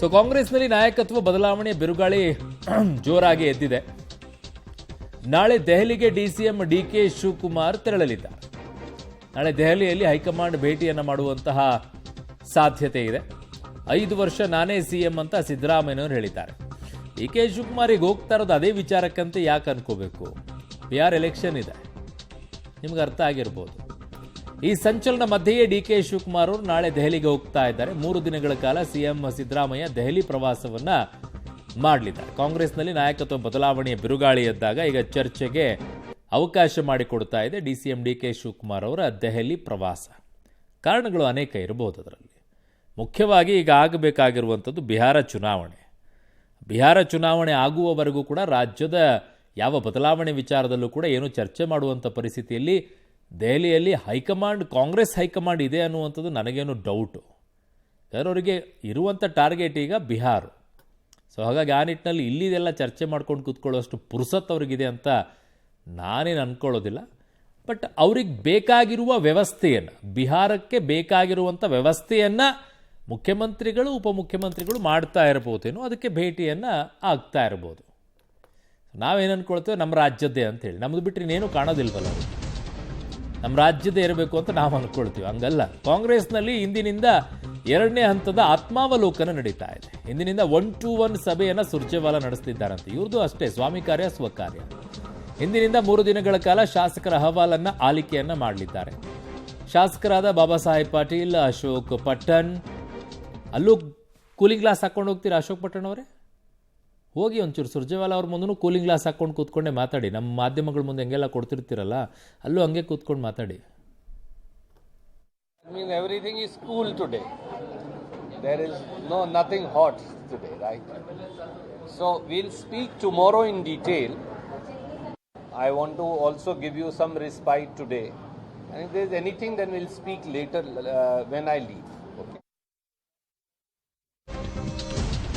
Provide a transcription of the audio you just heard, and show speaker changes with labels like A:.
A: So ಕಾಂಗ್ರೆಸ್ನಲ್ಲಿ ನಾಯಕತ್ವ ಬದಲಾವಣೆ ಬಿರುಗಾಳಿ ಜೋರಾಗಿ ಎದ್ದಿದೆ. ನಾಳೆ ದೆಹಲಿಗೆ ಡಿಸಿಎಂ ಡಿಕೆ ಶಿವಕುಮಾರ್ ತೆರಳಲಿದ್ದಾರೆ. ನಾಳೆ ದೆಹಲಿಯಲ್ಲಿ ಹೈಕಮಾಂಡ್ ಭೇಟಿಯನ್ನು ಮಾಡುವಂತಹ ಸಾಧ್ಯತೆ ಇದೆ. 5 ವರ್ಷ ನಾನೇ ಸಿಎಂ ಅಂತ ಸಿದ್ದರಾಮಯ್ಯನವರು ಹೇಳಿದ್ದಾರೆ. ಡಿಕೆ ಶಿವಕುಮಾರಿಗೆ ಹೋಗ್ತಾ ಇರೋದು ಅದೇ ವಿಚಾರಕ್ಕಂತೆ ಯಾಕೆ ಅನ್ಕೋಬೇಕು? ಬಿಹಾರ್ ಎಲೆಕ್ಷನ್ ಇದೆ, ನಿಮ್ಗೆ ಅರ್ಥ ಆಗಿರ್ಬೋದು. ಈ ಸಂಚಲನ ಮಧ್ಯೆಯೇ ಡಿಕೆ ಶಿವಕುಮಾರ್ ಅವರು ನಾಳೆ ದೆಹಲಿಗೆ ಹೋಗ್ತಾ ಇದ್ದಾರೆ. 3 ದಿನಗಳ ಕಾಲ ಸಿಎಂ ಸಿದ್ದರಾಮಯ್ಯ ದೆಹಲಿ ಪ್ರವಾಸವನ್ನ ಮಾಡಲಿದ್ದಾರೆ. ಕಾಂಗ್ರೆಸ್ನಲ್ಲಿ ನಾಯಕತ್ವ ಬದಲಾವಣೆಯ ಬಿರುಗಾಳಿ ಎದ್ದಾಗ ಈಗ ಚರ್ಚೆಗೆ ಅವಕಾಶ ಮಾಡಿಕೊಡ್ತಾ ಇದೆ ಡಿಸಿಎಂ ಡಿಕೆ ಶಿವಕುಮಾರ್ ಅವರ ದೆಹಲಿ ಪ್ರವಾಸ. ಕಾರಣಗಳು ಅನೇಕ ಇರಬಹುದು. ಅದರಲ್ಲಿ ಮುಖ್ಯವಾಗಿ ಈಗ ಆಗಬೇಕಾಗಿರುವಂಥದ್ದು ಬಿಹಾರ ಚುನಾವಣೆ. ಬಿಹಾರ ಚುನಾವಣೆ ಆಗುವವರೆಗೂ ಕೂಡ ರಾಜ್ಯದ ಯಾವ ಬದಲಾವಣೆ ವಿಚಾರದಲ್ಲೂ ಕೂಡ ಏನು ಚರ್ಚೆ ಮಾಡುವಂಥ ಪರಿಸ್ಥಿತಿಯಲ್ಲಿ ದೆಹಲಿಯಲ್ಲಿ ಹೈಕಮಾಂಡ್, ಕಾಂಗ್ರೆಸ್ ಹೈಕಮಾಂಡ್ ಇದೆ ಅನ್ನುವಂಥದ್ದು ನನಗೇನು ಡೌಟು. ಅವರಿಗೆ ಇರುವಂಥ ಟಾರ್ಗೆಟ್ ಈಗ ಬಿಹಾರ. ಸೊ ಹಾಗಾಗಿ ಆ ನಿಟ್ಟಿನಲ್ಲಿ ಇಲ್ಲಿದೆಲ್ಲ ಚರ್ಚೆ ಮಾಡ್ಕೊಂಡು ಕೂತ್ಕೊಳ್ಳೋಷ್ಟು ಪುರುಸತ್ ಅವ್ರಿಗಿದೆ ಅಂತ ನಾನೇನು ಅಂದ್ಕೊಳ್ಳೋದಿಲ್ಲ. ಬಟ್ ಅವ್ರಿಗೆ ಬೇಕಾಗಿರುವ ವ್ಯವಸ್ಥೆಯನ್ನು, ಬಿಹಾರಕ್ಕೆ ಬೇಕಾಗಿರುವಂಥ ವ್ಯವಸ್ಥೆಯನ್ನು ಮುಖ್ಯಮಂತ್ರಿಗಳು ಉಪಮುಖ್ಯಮಂತ್ರಿಗಳು ಮಾಡ್ತಾ ಇರ್ಬೋದೇನೋ, ಅದಕ್ಕೆ ಭೇಟಿಯನ್ನು ಆಗ್ತಾ ಇರ್ಬೋದು. ನಾವೇನು ಅಂದ್ಕೊಳ್ತೇವೆ ನಮ್ಮ ರಾಜ್ಯದ್ದೇ ಅಂತೇಳಿ, ನಮ್ಮದು ಬಿಟ್ಟರೆ ಇನ್ನೇನು ಕಾಣೋದಿಲ್ವಲ್ಲ. ನಮ್ಮ ರಾಜ್ಯದೇ ಇರಬೇಕು ಅಂತ ನಾವು ಅಂದ್ಕೊಳ್ತೀವಿ. ಹಂಗಲ್ಲ. ಕಾಂಗ್ರೆಸ್ನಲ್ಲಿ ಇಂದಿನಿಂದ 2ನೇ ಹಂತದ ಆತ್ಮಾವಲೋಕನ ನಡೀತಾ ಇದೆ. ಇಂದಿನಿಂದ 1-to-1 ಸಭೆಯನ್ನು ಸುರ್ಜೇವಾಲಾ ನಡೆಸ್ತಿದ್ದಾರಂತೆ. ಇವ್ರದ್ದು ಅಷ್ಟೇ, ಸ್ವಾಮಿ ಕಾರ್ಯ ಸ್ವಕಾರ್ಯ. ಇಂದಿನಿಂದ 3 ದಿನಗಳ ಕಾಲ ಶಾಸಕರ ಅಹವಾಲನ್ನು ಆಲಿಕೆಯನ್ನು ಮಾಡಲಿದ್ದಾರೆ. ಶಾಸಕರಾದ ಬಾಬಾ ಸಾಹೇಬ್ ಪಾಟೀಲ್, ಅಶೋಕ್ ಪಟ್ಟಣ್, ಅಲ್ಲೂ ಕೂಲಿಂಗ್ ಗ್ಲಾಸ್ ಹಾಕೊಂಡು ಹೋಗ್ತೀರಾ ಅಶೋಕ್ ಪಟ್ಟಣ್ ಅವರೇ? ಹೋಗಿ ಒಂಚೂರು ಸುರ್ಜೇವಾಲಾ ಅವ್ರ ಮುಂದೂ ಕೂಲಿಂಗ್ ಗ್ಲಾಸ್ ಹಾಕ್ಕೊಂಡು ಕೂತ್ಕೊಂಡೆ ಮಾತಾಡಿ. ನಮ್ಮ ಮಾಧ್ಯಮಗಳ ಮುಂದೆ ಹೆಂಗೆಲ್ಲ ಕೊಡ್ತಿರ್ತೀರಲ್ಲ, ಅಲ್ಲೂ ಹಂಗೆ ಕೂತ್ಕೊಂಡು ಮಾತಾಡಿ.
B: I mean, everything is cool today. There is nothing hot today, right? So we'll speak tomorrow in detail. I want to also give you some respite today. And if there's anything, then we'll speak later when I leave.